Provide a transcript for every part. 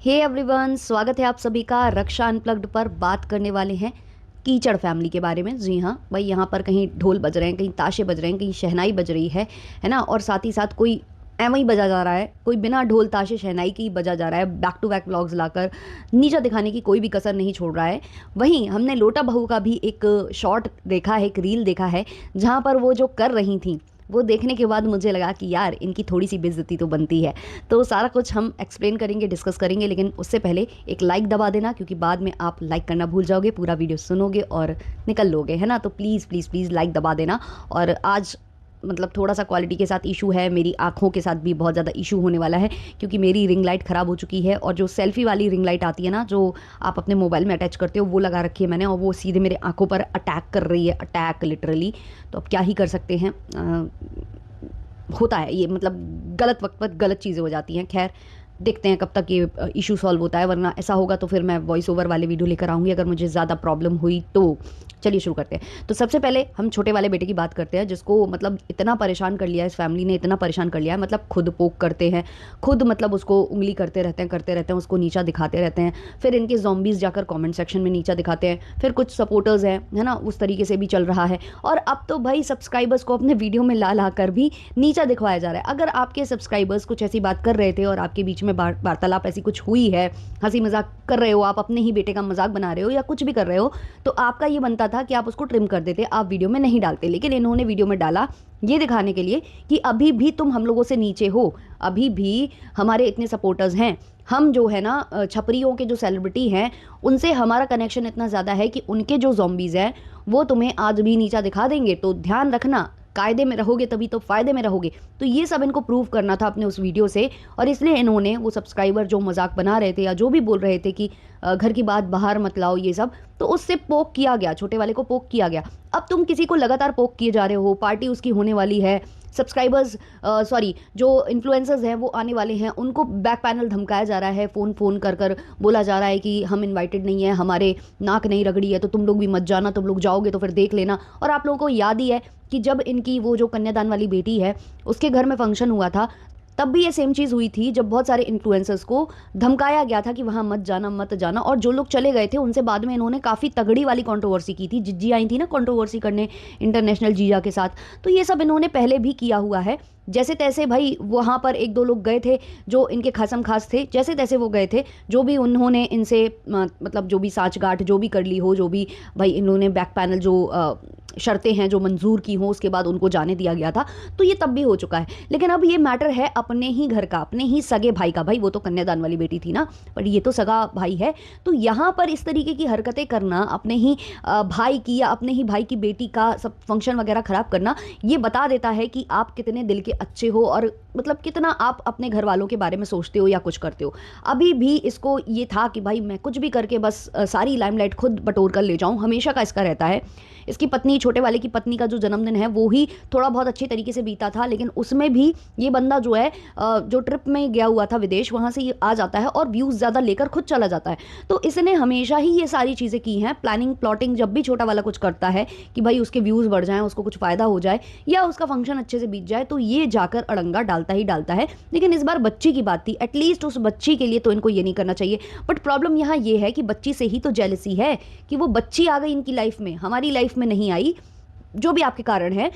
Hey everyone, स्वागत है आप सभी का रक्षा अनप्लग्ड पर। बात करने वाले हैं कीचड़ फैमिली के बारे में। जी हाँ भाई, यहाँ पर कहीं ढोल बज रहे हैं, कहीं ताशे बज रहे हैं, कहीं शहनाई बज रही है ना। और साथ ही साथ कोई एवं ही बजा जा रहा है, कोई बिना ढोल ताशे शहनाई के ही बजा जा रहा है। बैक टू बैक व्लॉग्स लाकर नीचा दिखाने की कोई भी कसर नहीं छोड़ रहा है। वहीं हमने लोटा बहू का भी एक शॉर्ट देखा है, एक रील देखा है, जहाँ पर वो जो कर रही थी वो देखने के बाद मुझे लगा कि यार इनकी थोड़ी सी बेइज्जती तो बनती है। तो सारा कुछ हम एक्सप्लेन करेंगे, डिस्कस करेंगे, लेकिन उससे पहले एक लाइक दबा देना, क्योंकि बाद में आप लाइक करना भूल जाओगे, पूरा वीडियो सुनोगे और निकल लोगे, है ना। तो प्लीज़ प्लीज़ प्लीज़ लाइक दबा देना। और आज मतलब थोड़ा सा क्वालिटी के साथ इशू है, मेरी आँखों के साथ भी बहुत ज़्यादा इशू होने वाला है, क्योंकि मेरी रिंग लाइट ख़राब हो चुकी है। और जो सेल्फी वाली रिंग लाइट आती है ना, जो आप अपने मोबाइल में अटैच करते हो, वो लगा रखी है मैंने, और वो सीधे मेरे आँखों पर अटैक कर रही है, अटैक लिटरली। तो अब क्या ही कर सकते हैं, होता है ये, मतलब गलत वक्त पर गलत चीज़ें हो जाती हैं। खैर देखते हैं कब तक ये इशू सॉल्व होता है, वरना ऐसा होगा तो फिर मैं वॉइस ओवर वाले वीडियो लेकर आऊँगी अगर मुझे ज़्यादा प्रॉब्लम हुई तो। चलिए शुरू करते हैं। तो सबसे पहले हम छोटे वाले बेटे की बात करते हैं, जिसको मतलब इतना परेशान कर लिया है, इस फैमिली ने इतना परेशान कर लिया है। मतलब खुद पोक करते हैं, खुद मतलब उसको उंगली करते रहते हैं, उसको नीचा दिखाते रहते हैं। फिर इनके ज़ॉम्बीज़ जाकर कमेंट सेक्शन में नीचा दिखाते हैं। फिर कुछ सपोर्टर्स हैं, है ना, उस तरीके से भी चल रहा है। और अब तो भाई सब्सक्राइबर्स को अपने वीडियो में ला ला कर भी नीचा दिखवाया जा रहा है। अगर आपके सब्सक्राइबर्स कुछ ऐसी बात कर रहे थे और आपके बीच में वार्तालाप ऐसी कुछ हुई है, हंसी मजाक कर रहे हो, आप अपने ही बेटे का मजाक बना रहे हो या कुछ भी कर रहे हो, तो आपका ये बनता था कि आप उसको ट्रिम कर देते, आप वीडियो में नहीं डालते। लेकिन इन्होंने वीडियो में डाला ये दिखाने के लिए कि अभी भी तुम हम लोगों से नीचे हो, अभी भी हमारे इतने सपोर्टर्स हैं। हम जो है ना छपरियों के जो सेलिब्रिटी हैं, उनसे हमारा कनेक्शन इतना ज़्यादा है कि उनके जो ज़ॉम्बीज़ हैं वो तुम्हें आज भी नीचा दिखा देंगे। तो ध्यान रखना, कायदे में रहोगे तभी तो फ़ायदे में रहोगे। तो ये सब इनको प्रूव करना था अपने उस वीडियो से, और इसलिए इन्होंने वो सब्सक्राइबर जो मजाक बना रहे थे या जो भी बोल रहे थे कि घर की बात बाहर मत लाओ, ये सब, तो उससे पोक किया गया, छोटे वाले को पोक किया गया। अब तुम किसी को लगातार पोक किए जा रहे हो, पार्टी उसकी होने वाली है, सब्सक्राइबर्स सॉरी जो इन्फ्लुएंसर्स हैं वो आने वाले हैं, उनको बैक पैनल धमकाया जा रहा है, फ़ोन कर कर बोला जा रहा है कि हम इनवाइटेड नहीं है, हमारे नाक नहीं रगड़ी है, तो तुम लोग भी मत जाना, तुम लोग जाओगे तो फिर देख लेना। और आप लोगों को याद ही है कि जब इनकी वो जो कन्यादान वाली बेटी है उसके घर में फंक्शन हुआ था, तब भी ये सेम चीज़ हुई थी, जब बहुत सारे इन्फ्लुएंसर्स को धमकाया गया था कि वहाँ मत जाना मत जाना। और जो लोग चले गए थे उनसे बाद में इन्होंने काफ़ी तगड़ी वाली कंट्रोवर्सी की थी। जिज्जी आई थी ना कंट्रोवर्सी करने इंटरनेशनल जीजा के साथ, तो ये सब इन्होंने पहले भी किया हुआ है। जैसे तैसे भाई वहाँ पर एक दो लोग गए थे जो इनके खासम खास थे, जैसे तैसे वो गए थे, जो भी उन्होंने इनसे मतलब जो भी साँचगांठ जो भी कर ली हो, जो भी भाई इन्होंने बैक पैनल जो शर्तें हैं जो मंजूर की हों, उसके बाद उनको जाने दिया गया था। तो ये तब भी हो चुका है। लेकिन अब ये मैटर है अपने ही घर का, अपने ही सगे भाई का। भाई वो तो कन्यादान वाली बेटी थी ना, पर ये तो सगा भाई है। तो यहाँ पर इस तरीके की हरकतें करना, अपने ही भाई की या अपने ही भाई की बेटी का सब फंक्शन वगैरह ख़राब करना, ये बता देता है कि आप कितने दिल के अच्छे हो और मतलब कितना आप अपने घर वालों के बारे में सोचते हो या कुछ करते हो। अभी भी इसको ये था कि भाई मैं कुछ भी करके बस सारी लाइमलाइट खुद बटोर कर ले जाऊँ, हमेशा का इसका रहता है। इसकी पत्नी, छोटे वाले की पत्नी का जो जन्मदिन है वो ही थोड़ा बहुत अच्छे तरीके से बीता था, लेकिन उसमें भी ये बंदा जो है जो ट्रिप में गया हुआ था विदेश, वहाँ से ये आ जाता है और व्यूज़ ज़्यादा लेकर खुद चला जाता है। तो इसने हमेशा ही ये सारी चीज़ें की हैं, प्लानिंग प्लॉटिंग। जब भी छोटा वाला कुछ करता है कि भाई उसके व्यूज़ बढ़ जाएँ, उसको कुछ फ़ायदा हो जाए या उसका फंक्शन अच्छे से बीत जाए, तो ये जाकर अड़ंगा डालता ही डालता है। लेकिन इस बार बच्ची की बात थी, एटलीस्ट उस बच्ची के लिए तो इनको ये नहीं करना चाहिए। बट प्रॉब्लम यहाँ ये है कि बच्ची से ही तो जेलसी है कि वो बच्ची आ गई इनकी लाइफ में, हमारी लाइफ में नहीं आई। जो भी आपके कारण है,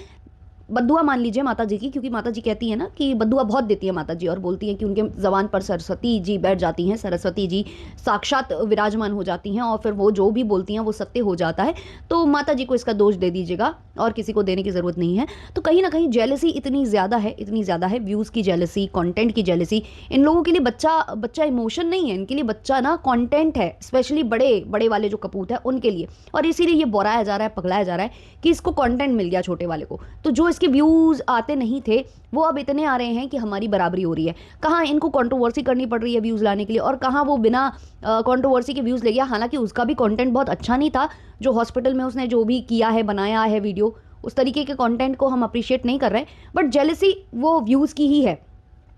बद्दुआ मान लीजिए माता जी की, क्योंकि माता जी कहती है ना कि बद्दुआ बहुत देती है माता जी, और बोलती हैं कि उनके ज़बान पर सरस्वती जी बैठ जाती हैं, सरस्वती जी साक्षात विराजमान हो जाती हैं, और फिर वो जो भी बोलती हैं वो सत्य हो जाता है। तो माता जी को इसका दोष दे दीजिएगा, और किसी को देने की ज़रूरत नहीं है। तो कहीं ना कहीं जेलसी इतनी ज़्यादा है, इतनी ज़्यादा है, व्यूज़ की जेलसी, कंटेंट की जेलसी। इन लोगों के लिए बच्चा इमोशन नहीं है, इनके लिए बच्चा ना कंटेंट है, स्पेशली बड़े वाले जो कपूत है उनके लिए। और इसीलिए ये बोराया जा रहा है, पकड़ाया जा रहा है कि इसको कंटेंट मिल गया छोटे वाले को। तो जो इसके व्यूज़ आते नहीं थे वो अब इतने आ रहे हैं कि हमारी बराबरी हो रही है। कहाँ इनको कंट्रोवर्सी करनी पड़ रही है व्यूज़ लाने के लिए, और कहाँ वो बिना कंट्रोवर्सी के व्यूज़ ले गया। हालांकि उसका भी कंटेंट बहुत अच्छा नहीं था, जो हॉस्पिटल में उसने जो भी किया है, बनाया है वीडियो, उस तरीके के कंटेंट को हम अप्रिशिएट नहीं कर रहे। बट जेलसी वो व्यूज़ की ही है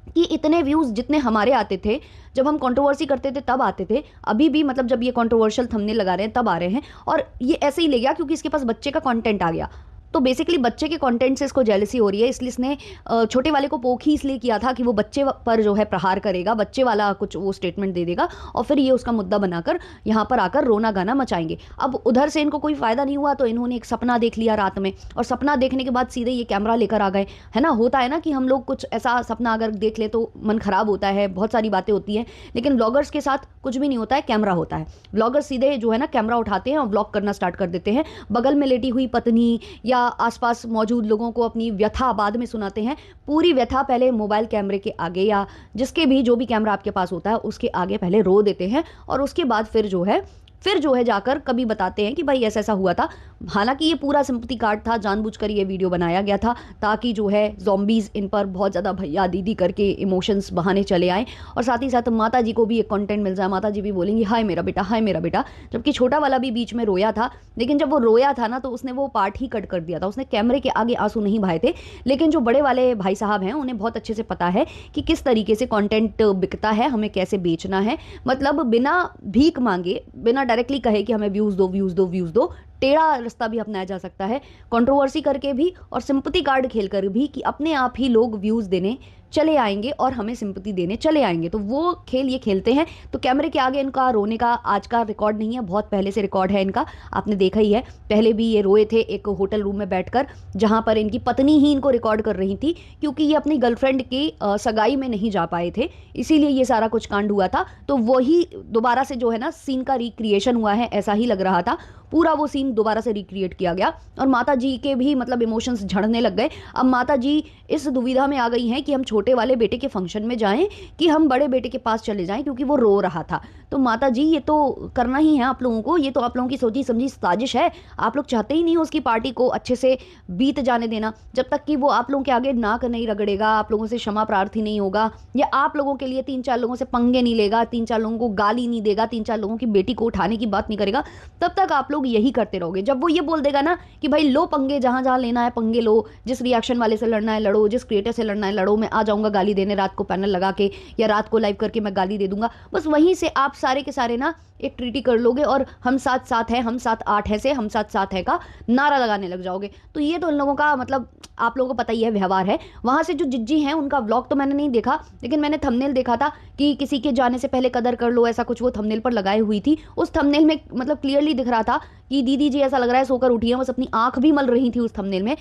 कि इतने व्यूज़ जितने हमारे आते थे जब हम कंट्रोवर्सी करते थे तब आते थे, अभी भी मतलब जब ये कंट्रोवर्शियल थंबनेल लगा रहे हैं तब आ रहे हैं। और ये ऐसे ही ले गया क्योंकि इसके पास बच्चे का कंटेंट आ गया। तो बेसिकली बच्चे के कंटेंट से इसको जेलसी हो रही है, इसलिए इसने छोटे वाले को पोक ही इसलिए किया था कि वो बच्चे पर जो है प्रहार करेगा, बच्चे वाला कुछ वो स्टेटमेंट दे देगा और फिर ये उसका मुद्दा बनाकर यहाँ पर आकर रोना गाना मचाएंगे। अब उधर से इनको कोई फायदा नहीं हुआ तो इन्होंने एक सपना देख लिया रात में, और सपना देखने के बाद सीधे ये कैमरा लेकर आ गए, है ना। होता है ना कि हम लोग कुछ ऐसा सपना अगर देख ले तो मन खराब होता है, बहुत सारी बातें होती हैं, लेकिन व्लॉगर्स के साथ कुछ भी नहीं होता है, कैमरा होता है। व्लॉगर्स सीधे जो है ना कैमरा उठाते हैं और व्लॉग करना स्टार्ट कर देते हैं, बगल में लेटी हुई पत्नी या आसपास मौजूद लोगों को अपनी व्यथा बाद में सुनाते हैं। पूरी व्यथा पहले मोबाइल कैमरे के आगे या जिसके भी जो भी कैमरा आपके पास होता है उसके आगे पहले रो देते हैं, और उसके बाद फिर जो है जाकर कभी बताते हैं कि भाई ऐसा ऐसा हुआ था। हालांकि ये पूरा सिंपैथी कार्ड था, जानबूझकर ये वीडियो बनाया गया था ताकि जो है ज़ॉम्बीज़ इन पर बहुत ज़्यादा भैया दीदी करके इमोशंस बहाने चले आए, और साथ ही साथ माता जी को भी एक कंटेंट मिल जाए, माता जी भी बोलेंगी हाय मेरा बेटा, हाय मेरा बेटा। जबकि छोटा वाला भी बीच में रोया था, लेकिन जब वो रोया था ना तो उसने वो पार्ट ही कट कर दिया था, उसने कैमरे के आगे आंसू नहीं बहाए थे। लेकिन जो बड़े वाले भाई साहब हैं उन्हें बहुत अच्छे से पता है कि किस तरीके से कंटेंट बिकता है, हमें कैसे बेचना है, मतलब बिना भीख मांगे, बिना डायरेक्टली कहे कि हमें व्यूज़ दो व्यूज़ दो व्यूज़ दो, टेढ़ा रास्ता भी अपनाया जा सकता है, कंट्रोवर्सी करके भी और सिंपैथी कार्ड खेलकर भी, कि अपने आप ही लोग व्यूज़ देने चले आएंगे और हमें सिंपैथी देने चले आएंगे। तो वो खेल ये खेलते हैं। तो कैमरे के आगे इनका रोने का आज का रिकॉर्ड नहीं है, बहुत पहले से रिकॉर्ड है इनका, आपने देखा ही है। पहले भी ये रोए थे एक होटल रूम में बैठकर, जहां पर इनकी पत्नी ही इनको रिकॉर्ड कर रही थी, क्योंकि ये अपनी गर्लफ्रेंड की सगाई में नहीं जा पाए थे, इसीलिए ये सारा कुछ कांड हुआ था। तो वही दोबारा से जो है ना सीन का रिक्रिएशन हुआ है, ऐसा ही लग रहा था, पूरा वो सीन दोबारा से रिक्रिएट किया गया। और माता जी के भी मतलब इमोशंस झड़ने लग गए। अब माता जी इस दुविधा में आ गई हैं कि हम छोटे वाले बेटे के फंक्शन में जाएं कि हम बड़े बेटे के पास चले जाएं, क्योंकि वो रो रहा था। तो माता जी ये तो करना ही है आप लोगों को, ये तो आप लोगों की सोची समझी साजिश है, आप लोग चाहते ही नहीं हो उसकी पार्टी को अच्छे से बीत जाने देना। जब तक कि वो आप लोगों के आगे नाक नहीं रगड़ेगा, आप लोगों से क्षमा प्रार्थी नहीं होगा, या आप लोगों के लिए 3-4 लोगों से पंगे नहीं लेगा, 3-4 लोगों को गाली नहीं देगा, 3-4 लोगों की बेटी को उठाने की बात नहीं करेगा, तब तक आप लोग यही करते रहोगे। जब वो ये बोल देगा ना कि भाई लो पंगे, जहां जहां लेना है पंगे लो, जिस रिएक्शन वाले से लड़ना है लड़ो, जिस क्रिएटर से लड़ना है लड़ो, मैं आ जाऊंगा गाली देने रात को पैनल लगा के, या रात को लाइव करके मैं गाली दे दूंगा, बस वहीं से आप सारे के सारे ना एक ट्रीटी कर लोगे और हम साथ साथ हैं, हम साथ 8 है से हम साथ साथ है का नारा लगाने लग जाओगे। तो ये तो इन लोगों का मतलब आप लोगों को पता ही है व्यवहार है। वहां से जो जिज्जी हैं उनका व्लॉग तो मैंने नहीं देखा, लेकिन मैंने थंबनेल देखा था कि किसी के जाने से पहले कदर कर लो, ऐसा कुछ वो थंबनेल पर लगाई हुई थी। उस थंबनेल में मतलब क्लियरली दिख रहा था कि दीदी जी ऐसा लग रहा है सोकर उठी है, बस अपनी आंख भी मल रही थी उस थंबनेल में।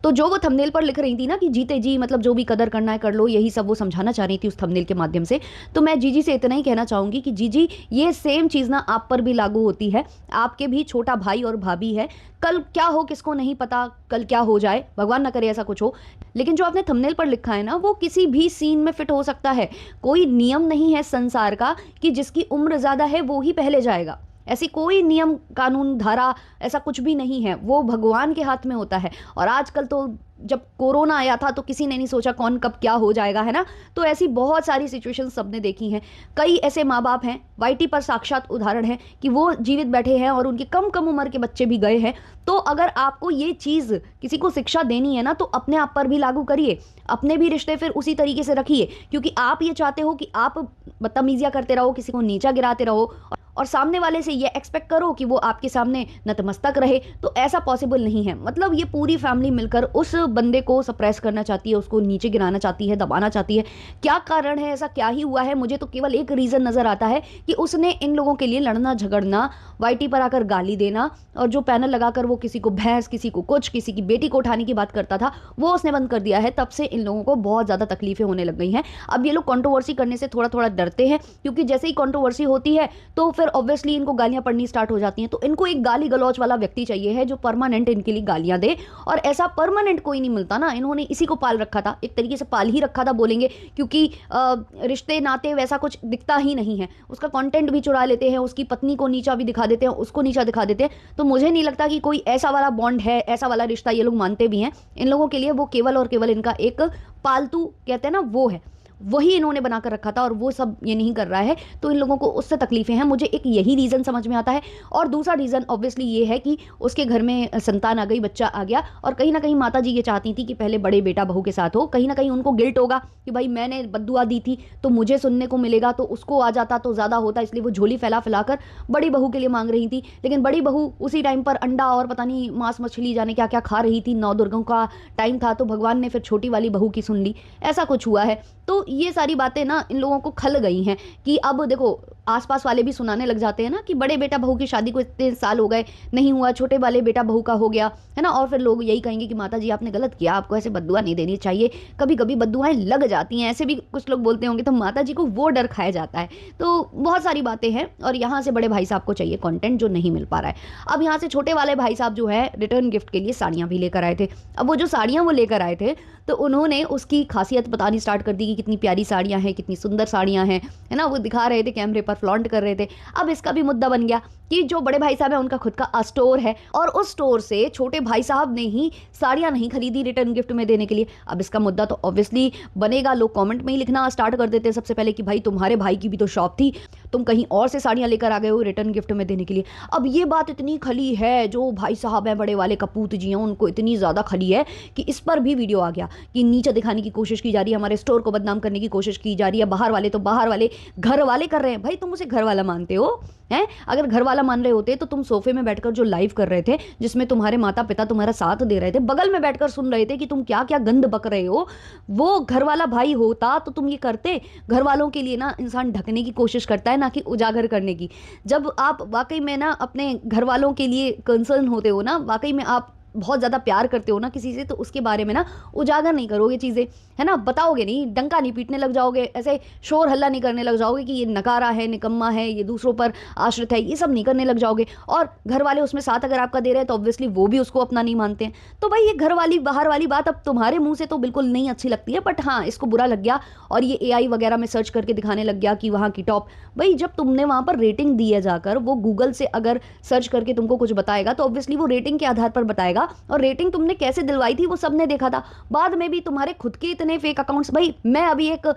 तो जो वो थंबनेल पर लिख रही थी ना कि जीते जी मतलब जो भी कदर करना है कर लो, यही सब वो समझाना चाह रही थी उस थंबनेल के माध्यम से। तो मैं जीजी से इतना ही कहना चाहूंगी कि जीजी ये सेम चीज़ ना आप पर भी लागू होती है, आपके भी छोटा भाई और भाभी है, कल क्या हो किसको नहीं पता, कल क्या हो जाए, भगवान ना करे ऐसा कुछ हो। लेकिन जो आपने थंबनेल पर लिखा है ना वो किसी भी सीन में फिट हो सकता है। कोई नियम नहीं है संसार का कि जिसकी उम्र ज़्यादा है वो ही पहले जाएगा, ऐसी कोई नियम कानून धारा ऐसा कुछ भी नहीं है, वो भगवान के हाथ में होता है। और आजकल तो जब कोरोना आया था तो किसी ने नहीं सोचा कौन कब क्या हो जाएगा, है ना। तो ऐसी बहुत सारी सिचुएशन सबने देखी हैं। कई ऐसे माँ बाप हैं, वाईटी पर साक्षात उदाहरण है कि वो जीवित बैठे हैं और उनके कम कम उम्र के बच्चे भी गए हैं। तो अगर आपको ये चीज़ किसी को शिक्षा देनी है ना तो अपने आप पर भी लागू करिए, अपने भी रिश्ते फिर उसी तरीके से रखिए, क्योंकि आप ये चाहते हो कि आप बदतमीजियाँ करते रहो, किसी को नीचा गिराते रहो और सामने वाले से ये एक्सपेक्ट करो कि वो आपके सामने नतमस्तक रहे, तो ऐसा पॉसिबल नहीं है। मतलब ये पूरी फैमिली मिलकर उस बंदे को सप्रेस करना चाहती है, उसको नीचे गिराना चाहती है, दबाना चाहती है। क्या कारण है, ऐसा क्या ही हुआ है? मुझे तो केवल एक रीज़न नज़र आता है कि उसने इन लोगों के लिए लड़ना झगड़ना, वाईटी पर आकर गाली देना, और जो पैनल लगाकर वो किसी को भैंस, किसी को कुछ, किसी की बेटी को उठाने की बात करता था, वो उसने बंद कर दिया है। तब से इन लोगों को बहुत ज़्यादा तकलीफें होने लग गई हैं। अब ये लोग कंट्रोवर्सी करने से थोड़ा थोड़ा डरते हैं, क्योंकि जैसे ही कंट्रोवर्सी होती है तो फिर ऑब्वियसली इनको गालियां पड़नी स्टार्ट हो जाती हैं। तो इनको एक गाली गलौच वाला व्यक्ति चाहिए है जो परमानेंट इनके लिए गालियां दे, और ऐसा परमानेंट कोई नहीं मिलता ना। इन्होंने इसी को पाल रखा था, एक तरीके से पाल ही रखा था बोलेंगे, क्योंकि रिश्ते नाते वैसा कुछ दिखता ही नहीं है। उसका कंटेंट भी चुरा लेते हैं, उसकी पत्नी को नीचा भी दिखा देते हैं, उसको नीचा दिखा देते हैं। तो मुझे नहीं लगता कि कोई ऐसा वाला बॉन्ड है, ऐसा वाला रिश्ता ये लोग मानते भी हैं। इन लोगों के लिए वो केवल और केवल इनका एक पालतू कहते हैं ना वो है। वही इन्होंने बनाकर रखा था और वो सब ये नहीं कर रहा है, तो इन लोगों को उससे तकलीफें हैं। मुझे एक यही रीज़न समझ में आता है। और दूसरा रीज़न ऑब्वियसली ये है कि उसके घर में संतान आ गई, बच्चा आ गया, और कहीं ना कहीं माता जी ये चाहती थी कि पहले बड़े बेटा बहू के साथ हो। कहीं ना कहीं उनको गिल्ट होगा कि भाई मैंने बद्दुआ दी थी तो मुझे सुनने को मिलेगा, तो उसको आ जाता तो ज़्यादा होता, इसलिए वो झोली फैला फैला कर बड़ी बहू के लिए मांग रही थी। लेकिन बड़ी बहू उसी टाइम पर अंडा और पता नहीं मांस मछली जाने क्या क्या खा रही थी, 9 दुर्गों का टाइम था, तो भगवान ने फिर छोटी वाली बहू की सुन ली, ऐसा कुछ हुआ है। तो ये सारी बातें ना इन लोगों को खल गई हैं कि अब देखो आसपास वाले भी सुनाने लग जाते हैं ना कि बड़े बेटा बहू की शादी को इतने साल हो गए, नहीं हुआ, छोटे वाले बेटा बहू का हो गया, है ना। और फिर लोग यही कहेंगे कि माता जी आपने गलत किया, आपको ऐसे बद्दुआ नहीं देनी चाहिए, कभी कभी बद्दुआएं लग जाती हैं, ऐसे भी कुछ लोग बोलते होंगे। तो माता जी को वो डर खाया जाता है। तो बहुत सारी बातें हैं और यहाँ से बड़े भाई साहब को चाहिए कंटेंट जो नहीं मिल पा रहा है। अब यहाँ से छोटे वाले भाई साहब जो है रिटर्न गिफ्ट के लिए साड़ियाँ भी लेकर आए थे। अब वो जो साड़ियाँ वो लेकर आए थे तो उन्होंने उसकी खासियत बतानी स्टार्ट कर दी कि कितनी प्यारी साड़ियाँ हैं, कितनी सुंदर साड़ियाँ हैं, है ना। वो दिखा रहे थे कैमरे पर, फ्लॉन्ट कर रहे थे। अब इसका भी मुद्दा बन गया कि जो बड़े भाई साहब है उनका खुद का स्टोर है और उस स्टोर से छोटे भाई साहब ने ही साड़ियाँ नहीं खरीदी रिटर्न गिफ्ट में देने के लिए। अब इसका मुद्दा तो ऑब्वियसली बनेगा, लोग कमेंट में ही लिखना स्टार्ट कर देते हैं सबसे पहले कि भाई तुम्हारे भाई की भी तो शॉप थी, तुम कहीं और से साड़ियाँ लेकर आ गए हो रिटर्न गिफ्ट में देने के लिए। अब ये बात इतनी खली है, जो भाई साहब हैं बड़े वाले कपूत जी हैं उनको इतनी ज़्यादा खली है कि इस पर भी वीडियो आ गया कि नीचे दिखाने की कोशिश की जा रही है, हमारे स्टोर को बदनाम करने की कोशिश की जा रही है। बाहर वाले तो बाहर वाले, घर वाले कर रहे हैं। भाई तुम उसे घर वाला मानते हो हैं? अगर घर वाला मान रहे होते तो तुम सोफे में बैठकर जो लाइव कर रहे थे, जिसमें तुम्हारे माता पिता तुम्हारा साथ दे रहे थे, बगल में बैठकर सुन रहे थे कि तुम क्या क्या गंद बक रहे हो, वो घर वाला भाई होता तो तुम ये करते। घर वालों के लिए ना इंसान ढकने की कोशिश करता है, ना कि उजागर करने की। जब आप वाकई में ना अपने घर वालों के लिए कंसर्न होते हो ना, वाकई में आप बहुत ज़्यादा प्यार करते हो ना किसी से, तो उसके बारे में ना उजागर नहीं करोगे चीज़ें, है ना। बताओगे नहीं, डंका नहीं पीटने लग जाओगे, ऐसे शोर हल्ला नहीं करने लग जाओगे कि ये नकारा है, निकम्मा है, ये दूसरों पर आश्रित है, ये सब नहीं करने लग जाओगे। और घर वाले उसमें साथ अगर आपका दे रहे हैं तो ऑब्वियसली वो भी उसको अपना नहीं मानते हैं। तो भाई ये घर वाली बाहर वाली बात अब तुम्हारे मुंह से तो बिल्कुल नहीं अच्छी लगती है, बट हाँ इसको बुरा लग गया और ये AI वगैरह में सर्च करके दिखाने लग गया कि वहाँ की टॉप। भाई जब तुमने वहाँ पर रेटिंग दी है जाकर, वो गूगल से अगर सर्च करके तुमको कुछ बताएगा तो ऑब्वियसली वो रेटिंग के आधार पर बताएगा, और रेटिंग तुमने कैसे दिलवाई थी वो सबने देखा था। बाद में भी तुम्हारे खुद के इतने फेक अकाउंट्स, भाई मैं अभी एक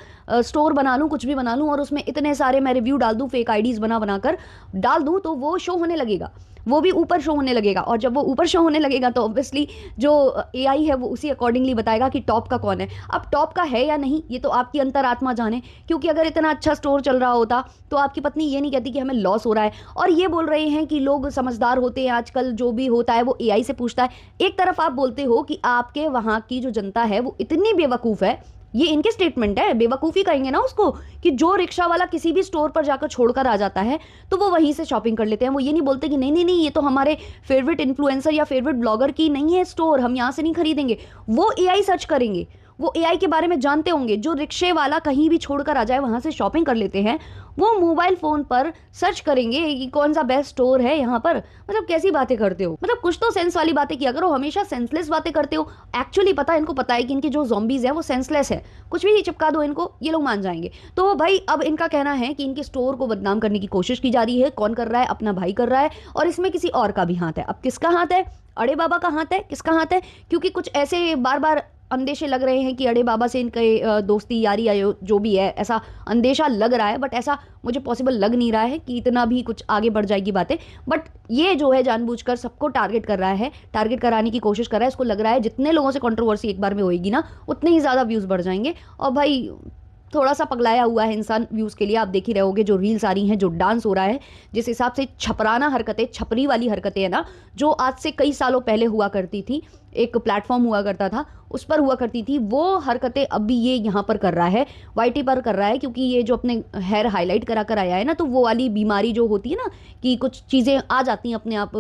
स्टोर बना लूँ, कुछ भी बना लूँ और उसमें इतने सारे मैं रिव्यू डाल दूँ, फेक आईडीज बना बनाकर डाल दूँ, तो वो शो होने लगेगा, वो भी ऊपर शो होने लगेगा। और जब वो ऊपर शो होने लगेगा तो ऑब्वियसली जो AI है वो उसी अकॉर्डिंगली बताएगा कि टॉप का कौन है। अब टॉप का है या नहीं ये तो आपकी अंतरात्मा जाने, क्योंकि अगर इतना अच्छा स्टोर चल रहा होता तो आपकी पत्नी ये नहीं कहती कि हमें लॉस हो रहा है। और ये बोल रहे हैं कि लोग समझदार होते हैं आजकल, जो भी होता है वो AI से पूछता है। एक तरफ आप बोलते हो कि आपके वहाँ की जो जनता है वो इतनी बेवकूफ़ है, ये इनके स्टेटमेंट है, बेवकूफ़ी कहेंगे ना उसको, कि जो रिक्शा वाला किसी भी स्टोर पर जाकर छोड़कर आ जाता है तो वो वहीं से शॉपिंग कर लेते हैं। वो ये नहीं बोलते कि नहीं नहीं नहीं ये तो हमारे फेवरेट इन्फ्लुएंसर या फेवरेट ब्लॉगर की नहीं है स्टोर, हम यहाँ से नहीं खरीदेंगे। वो AI सर्च करेंगे, वो AI के बारे में जानते होंगे। जो रिक्शे वाला कहीं भी छोड़कर आ जाए वहाँ से शॉपिंग कर लेते हैं, वो मोबाइल फ़ोन पर सर्च करेंगे कि कौन सा बेस्ट स्टोर है यहाँ पर। मतलब कैसी बातें करते हो, मतलब कुछ तो सेंस वाली बातें किया करो, हमेशा सेंसलेस बातें करते हो। एक्चुअली पता है, इनको पता है कि इनके जो ज़ॉम्बीज़ हैं वो सेंसलेस है, कुछ भी चिपका दो इनको ये लोग मान जाएंगे। तो भाई अब इनका कहना है कि इनके स्टोर को बदनाम करने की कोशिश की जा रही है। कौन कर रहा है? अपना भाई कर रहा है, और इसमें किसी और का भी हाथ है। अब किसका हाथ है? अड़े बाबा का हाथ है। किसका हाथ है? क्योंकि कुछ ऐसे बार बार अंदेशे लग रहे हैं कि अड़े बाबा से इनके दोस्ती यारी या जो भी है, ऐसा अंदेशा लग रहा है, बट ऐसा मुझे पॉसिबल लग नहीं रहा है कि इतना भी कुछ आगे बढ़ जाएगी बातें। बट ये जो है जानबूझकर सबको टारगेट कर रहा है, टारगेट कराने की कोशिश कर रहा है। इसको लग रहा है जितने लोगों से कंट्रोवर्सी एक बार में होएगी ना, उतने ही ज़्यादा व्यूज़ बढ़ जाएंगे। और भाई थोड़ा सा पगलाया हुआ है इंसान व्यूज़ के लिए। आप देख ही रहे होगे जो रील्स आ रही हैं, जो डांस हो रहा है, जिस हिसाब से छपराना हरकतें, छपरी वाली हरकतें है ना, जो आज से कई सालों पहले हुआ करती थी, एक प्लेटफॉर्म हुआ करता था उस पर हुआ करती थी, वो हरकतें अभी ये यहाँ पर कर रहा है, YT पर कर रहा है। क्योंकि ये जो अपने हेयर हाईलाइट करा कर आया है ना, तो वो वाली बीमारी जो होती है ना कि कुछ चीज़ें आ जाती हैं अपने आप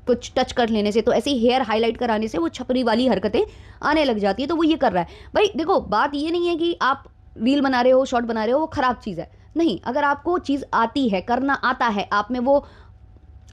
कुछ टच कर लेने से, तो ऐसे ही हेयर हाईलाइट कराने से वो छपरी वाली हरकतें आने लग जाती है। तो वो ये कर रहा है। भाई देखो बात ये नहीं है कि आप रील बना रहे हो, शॉर्ट बना रहे हो, वो खराब चीज़ है, नहीं। अगर आपको चीज़ आती है, करना आता है, आप में वो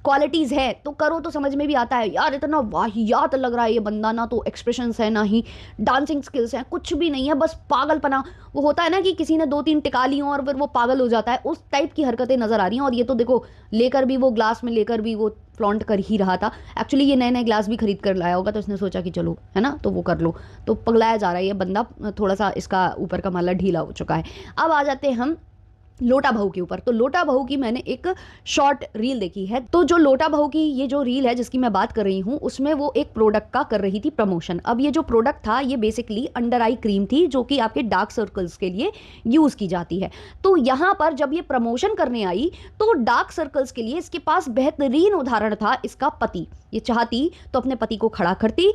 क्वालिटीज़ है तो करो तो समझ में भी आता है। यार इतना वाहियात लग रहा है ये बंदा, ना तो एक्सप्रेशंस है ना ही डांसिंग स्किल्स हैं, कुछ भी नहीं है, बस पागलपना। वो होता है ना कि किसी ने 2-3 टिका ली हो और फिर वो पागल हो जाता है, उस टाइप की हरकतें नजर आ रही हैं। और ये तो देखो लेकर भी वो ग्लास में लेकर भी वो फ्लॉन्ट कर ही रहा था। एक्चुअली ये नए नए ग्लास भी खरीद कर लाया होगा तो इसने सोचा कि चलो है ना तो वो कर लो, तो पगलाया जा रहा है ये बंदा, थोड़ा सा इसका ऊपर का माला ढीला हो चुका है। अब आ जाते हैं हम लोटा बहू के ऊपर। तो लोटा बहू की मैंने एक शॉर्ट रील देखी है। तो जो लोटा बहू की ये जो रील है जिसकी मैं बात कर रही हूँ, उसमें वो एक प्रोडक्ट का कर रही थी प्रमोशन। अब ये जो प्रोडक्ट था ये बेसिकली अंडर आई क्रीम थी जो कि आपके डार्क सर्कल्स के लिए यूज की जाती है। तो यहाँ पर जब ये प्रमोशन करने आई तो डार्क सर्कल्स के लिए इसके पास बेहतरीन उदाहरण था इसका पति। ये चाहती तो अपने पति को खड़ा करती,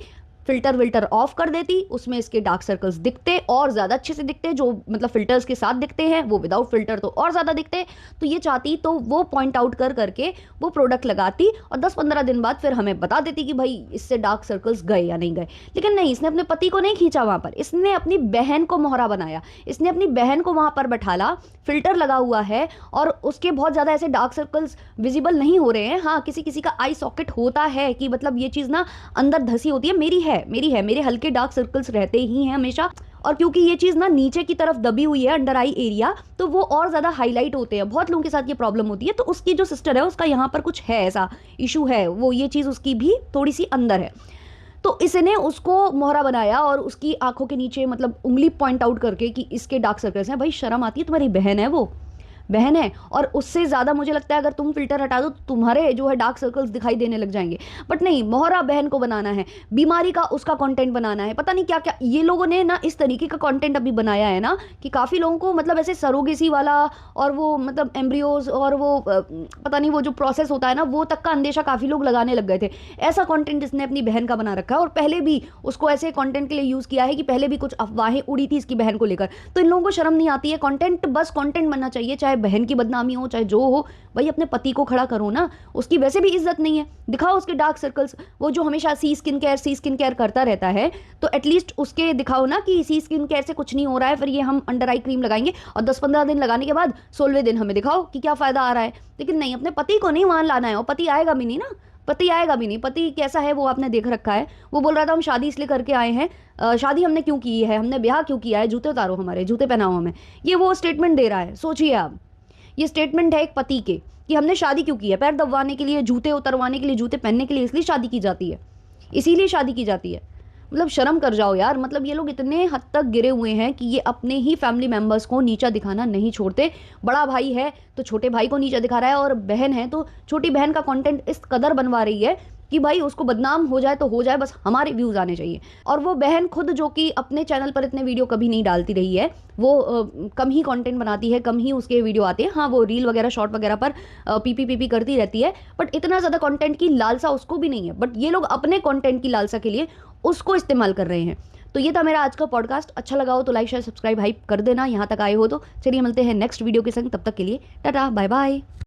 फिल्टर विल्टर ऑफ कर देती, उसमें इसके डार्क सर्कल्स दिखते और ज़्यादा अच्छे से दिखते, जो मतलब फिल्टर्स के साथ दिखते हैं वो विदाउट फिल्टर तो और ज़्यादा दिखते। तो ये चाहती तो वो पॉइंट आउट कर करके वो प्रोडक्ट लगाती और 10-15 दिन बाद फिर हमें बता देती कि भाई इससे डार्क सर्कल्स गए या नहीं गए। लेकिन नहीं, इसने अपने पति को नहीं खींचा वहाँ पर, इसने अपनी बहन को मोहरा बनाया। इसने अपनी बहन को वहाँ पर बैठाला, फिल्टर लगा हुआ है और उसके बहुत ज़्यादा ऐसे डार्क सर्कल्स विजिबल नहीं हो रहे हैं। हाँ, किसी किसी का आई सॉकेट होता है कि मतलब ये चीज़ ना अंदर धसी होती है, मेरे हल्के डार्क सर्कल्स रहते ही हैं हमेशा। और क्योंकि ये चीज़ ना नीचे की तरफ दबी हुई है अंडर आई एरिया, तो वो और ज़्यादा हाईलाइट होते हैं। बहुत लोगों के साथ ये प्रॉब्लम होती है। तो उसकी जो सिस्टर है उसका यहाँ पर कुछ है, ऐसा इशू है, वो ये चीज़ उसकी भी थोड़ी सी अंदर है। तो इसने उसको मोहरा बनाया और उसकी आंखों के नीचे मतलब उंगली पॉइंट आउट करके कि इसके डार्क सर्कल्स हैं। भाई शर्म आती है, तुम्हारी बहन है, वो बहन है। और उससे ज़्यादा मुझे लगता है अगर तुम फिल्टर हटा दो तो तुम्हारे जो है डार्क सर्कल्स दिखाई देने लग जाएंगे। बट नहीं, मोहरा बहन को बनाना है, बीमारी का उसका कंटेंट बनाना है, पता नहीं क्या क्या ये लोगों ने ना इस तरीके का कंटेंट अभी बनाया है ना कि काफ़ी लोगों को मतलब ऐसे सरोगेसी वाला और वो मतलब एम्ब्रियोज और वो पता नहीं वो जो प्रोसेस होता है ना वो तक का अंदेशा काफ़ी लोग लगाने लग गए थे। ऐसा कंटेंट इसने अपनी बहन का बना रखा है और पहले भी उसको ऐसे कंटेंट के लिए यूज़ किया है कि पहले भी कुछ अफवाहें उड़ी थी इसकी बहन को लेकर। तो इन लोगों को शर्म नहीं आती है? कंटेंट बस कंटेंट बनना चाहिए, चाहे बहन की बदनामी हो चाहे जो हो। भाई अपने पति को खड़ा करो ना, उसकी वैसे भी इज्जत नहीं है, दिखाओ उसके डार्क सर्कल्स। वो जो हमेशा सी स्किन केयर करता रहता है तो एटलीस्ट उसके दिखाओ ना कि सी स्किन केयर से कुछ नहीं हो रहा है, फिर ये हम अंडर आई क्रीम लगाएंगे और 10-15 दिन लगाने के बाद 16वें दिन हमें दिखाओ कि क्या फायदा आ रहा है। लेकिन नहीं, अपने पति को नहीं वहां लाना है, और पति आएगा भी नहीं ना, पति आएगा भी नहीं। पति कैसा है वो आपने देख रखा है। वो बोल रहा था हम शादी इसलिए करके आए हैं, शादी हमने क्यों की है, हमने ब्याह क्यों किया है, जूते उतारो हमारे, जूते पहनाओ हमें। ये वो स्टेटमेंट दे रहा है। सोचिए आप, ये स्टेटमेंट है एक पति के कि हमने शादी क्यों की है, पैर दबवाने के लिए, जूते उतरवाने के लिए, जूते पहनने के लिए, इसलिए शादी की जाती है, इसीलिए शादी की जाती है। मतलब शर्म कर जाओ यार। मतलब ये लोग इतने हद तक गिरे हुए हैं कि ये अपने ही फैमिली मेंबर्स को नीचा दिखाना नहीं छोड़ते। बड़ा भाई है तो छोटे भाई को नीचा दिखा रहा है, और बहन है तो छोटी बहन का कंटेंट इस कदर बनवा रही है कि भाई उसको बदनाम हो जाए तो हो जाए, बस हमारे व्यूज़ आने चाहिए। और वो बहन खुद जो कि अपने चैनल पर इतने वीडियो कभी नहीं डालती रही है, वो कम ही कंटेंट बनाती है, कम ही उसके वीडियो आते हैं। हाँ, वो रील वगैरह शॉर्ट वगैरह पर पीपी करती रहती है, बट इतना ज़्यादा कंटेंट की लालसा उसको भी नहीं है। बट ये लोग अपने कंटेंट की लालसा के लिए उसको इस्तेमाल कर रहे हैं। तो ये था मेरा आज का पॉडकास्ट। अच्छा लगा हो तो लाइक शेयर सब्सक्राइब हाइप कर देना, यहाँ तक आए हो तो। चलिए मिलते हैं नेक्स्ट वीडियो के संग, तब तक के लिए टाटा बाय बाय।